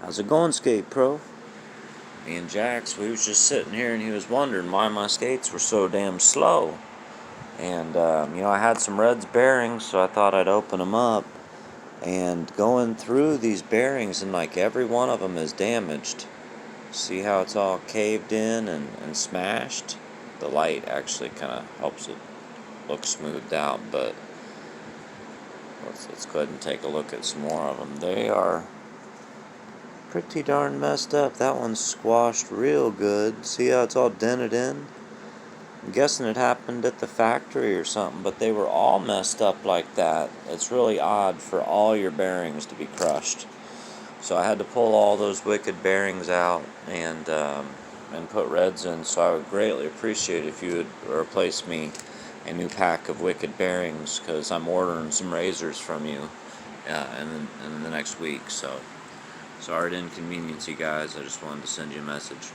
How's it going, SkatePro? Me and Jax, we was just sitting here and he was wondering why my skates were so damn slow. And, I had some Reds bearings, so I thought I'd open them up. And going through these bearings, and like every one of them is damaged. See how it's all caved in and smashed? The light actually kind of helps it look smoothed out, but let's go ahead and take a look at some more of them. They are pretty darn messed up. That one's squashed real good. See how it's all dented in? I'm guessing it happened at the factory or something, but they were all messed up like that. It's really odd for all your bearings to be crushed. So I had to pull all those wicked bearings out and put Reds in. So I would greatly appreciate if you would replace me a new pack of wicked bearings, because I'm ordering some razors from you in the next week. So sorry to inconvenience you guys. I just wanted to send you a message.